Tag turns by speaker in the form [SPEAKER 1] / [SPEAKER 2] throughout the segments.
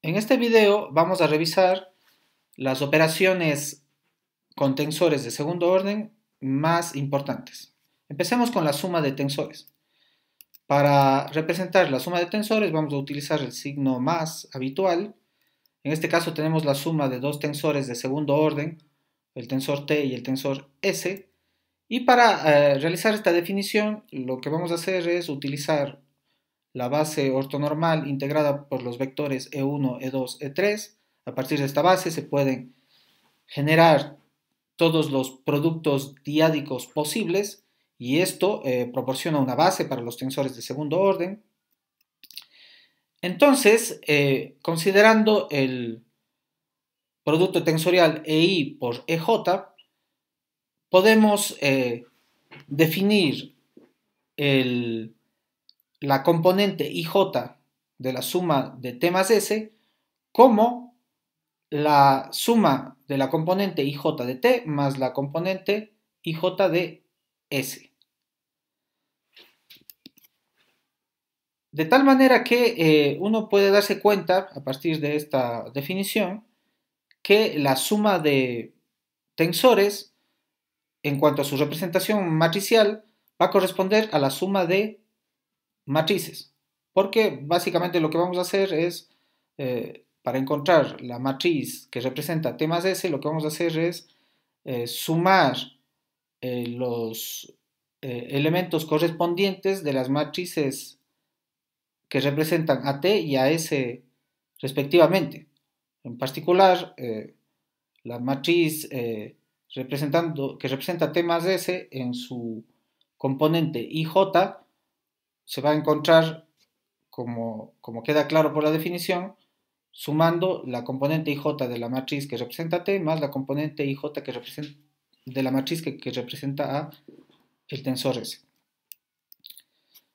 [SPEAKER 1] En este video vamos a revisar las operaciones con tensores de segundo orden más importantes. Empecemos con la suma de tensores. Para representar la suma de tensores vamos a utilizar el signo más habitual. En este caso tenemos la suma de dos tensores de segundo orden, el tensor T y el tensor S. Y para realizar esta definición lo que vamos a hacer es utilizar la base ortonormal integrada por los vectores E1, E2, E3. A partir de esta base se pueden generar todos los productos diádicos posibles y esto proporciona una base para los tensores de segundo orden. Entonces, considerando el producto tensorial EI por EJ, podemos definir la componente IJ de la suma de T más S como la suma de la componente IJ de T más la componente IJ de S. De tal manera que uno puede darse cuenta, a partir de esta definición, que la suma de tensores, en cuanto a su representación matricial, va a corresponder a la suma de matrices. Porque básicamente lo que vamos a hacer es, para encontrar la matriz que representa T más S, lo que vamos a hacer es sumar los elementos correspondientes de las matrices que representan a T y a S respectivamente. En particular, la matriz que representa T más S en su componente IJ se va a encontrar, como queda claro por la definición, sumando la componente IJ de la matriz que representa T más la componente IJ de la matriz que representa a el tensor S.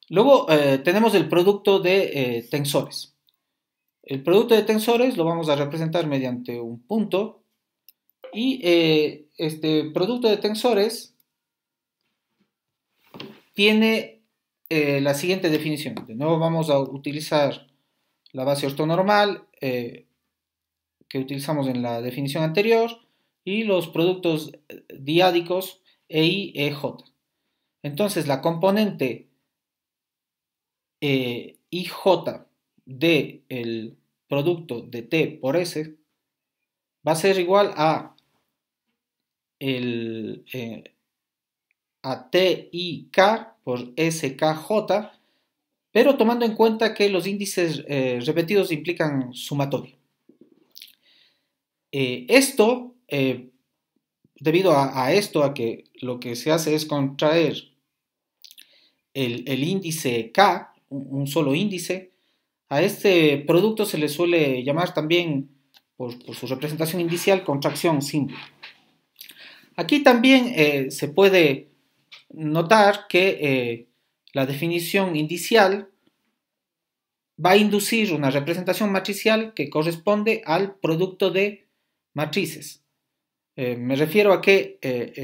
[SPEAKER 1] Luego tenemos el producto de tensores. El producto de tensores lo vamos a representar mediante un punto y este producto de tensores tiene la siguiente definición. De nuevo vamos a utilizar la base ortonormal que utilizamos en la definición anterior y los productos diádicos EI, EJ. Entonces la componente IJ del producto de T por S va a ser igual a TIK por SKJ, pero tomando en cuenta que los índices repetidos implican sumatoria. Debido a esto, a que lo que se hace es contraer el índice K, un solo índice, a este producto se le suele llamar también, por su representación inicial, contracción simple. Aquí también se puede notar que la definición inicial va a inducir una representación matricial que corresponde al producto de matrices. Me refiero a que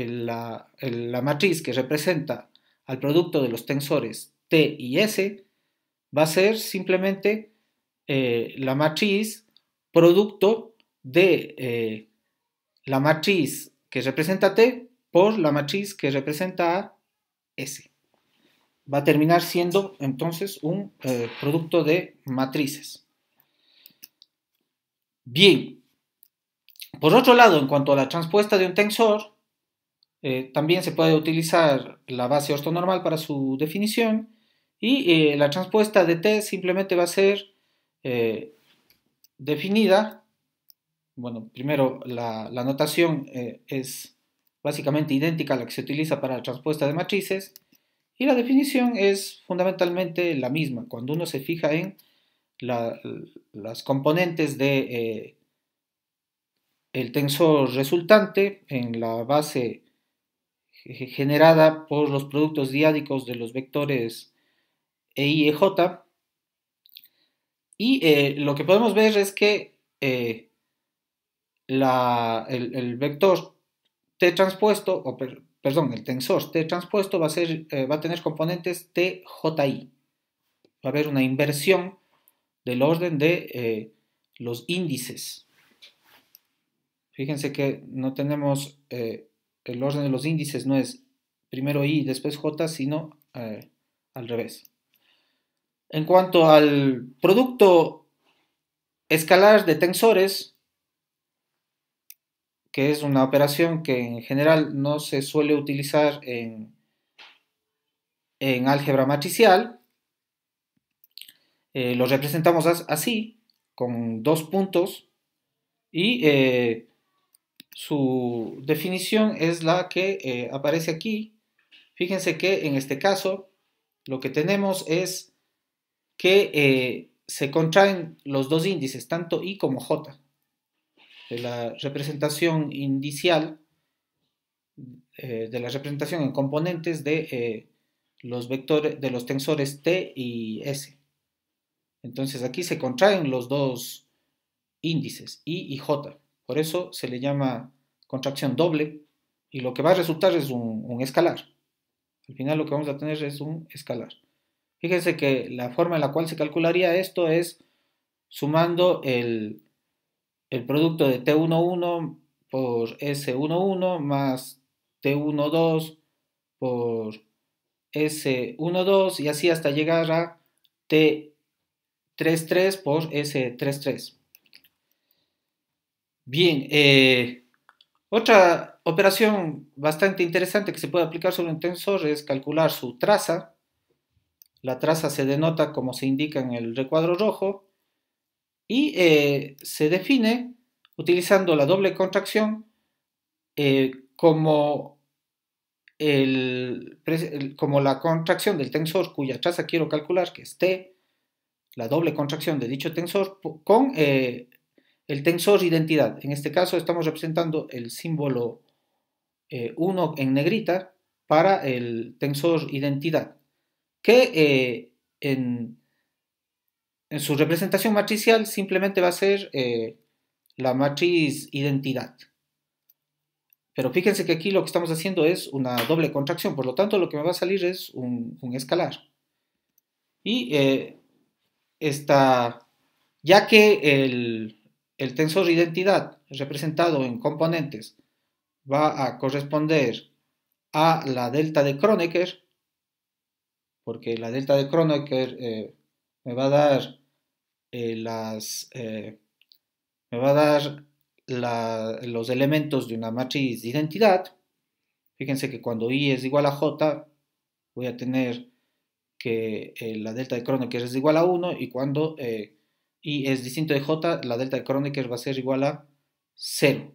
[SPEAKER 1] la matriz que representa al producto de los tensores T y S va a ser simplemente la matriz producto de la matriz que representa T por la matriz que representa a S. Va a terminar siendo entonces un producto de matrices. Bien, por otro lado, en cuanto a la transpuesta de un tensor, también se puede utilizar la base ortonormal para su definición y la transpuesta de T simplemente va a ser definida. Bueno, primero la notación es básicamente idéntica a la que se utiliza para la transpuesta de matrices y la definición es fundamentalmente la misma. Cuando uno se fija en las componentes de el tensor resultante en la base generada por los productos diádicos de los vectores EI y EJ, y lo que podemos ver es que el vector T transpuesto, el tensor T transpuesto va a tener componentes TJI. Va a haber una inversión del orden de los índices. Fíjense que no tenemos, el orden de los índices no es primero I, después J, sino al revés. En cuanto al producto escalar de tensores, que es una operación que en general no se suele utilizar en álgebra matricial, lo representamos así, con dos puntos, y su definición es la que aparece aquí. Fíjense que en este caso lo que tenemos es que se contraen los dos índices, tanto I como J, de la representación indicial, de la representación en componentes de los vectores, de los tensores T y S. Entonces aquí se contraen los dos índices, I y J. Por eso se le llama contracción doble y lo que va a resultar es un escalar. Al final lo que vamos a tener es un escalar. Fíjense que la forma en la cual se calcularía esto es sumando el producto de T11 por S11 más T12 por S12 y así hasta llegar a T33 por S33. Bien, otra operación bastante interesante que se puede aplicar sobre un tensor es calcular su traza. La traza se denota como se indica en el recuadro rojo y se define utilizando la doble contracción como, como la contracción del tensor cuya traza quiero calcular, que es T, la doble contracción de dicho tensor, con el tensor identidad. En este caso estamos representando el símbolo 1 en negrita para el tensor identidad, que en su representación matricial simplemente va a ser la matriz identidad. Pero fíjense que aquí lo que estamos haciendo es una doble contracción, por lo tanto lo que me va a salir es un escalar. Y ya que el tensor identidad representado en componentes va a corresponder a la delta de Kronecker, porque la delta de Kronecker me va a dar me va a dar los elementos de una matriz de identidad. Fíjense que cuando I es igual a J, voy a tener que la delta de Kronecker es igual a 1 y cuando I es distinto de J, la delta de Kronecker va a ser igual a 0.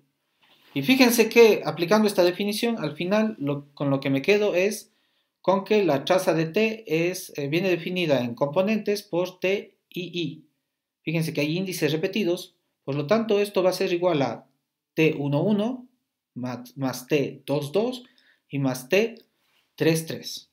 [SPEAKER 1] Y fíjense que aplicando esta definición, al final con lo que me quedo es con que la traza de T viene definida en componentes por T y I. Fíjense que hay índices repetidos, por lo tanto esto va a ser igual a T11 más T22 y más T33.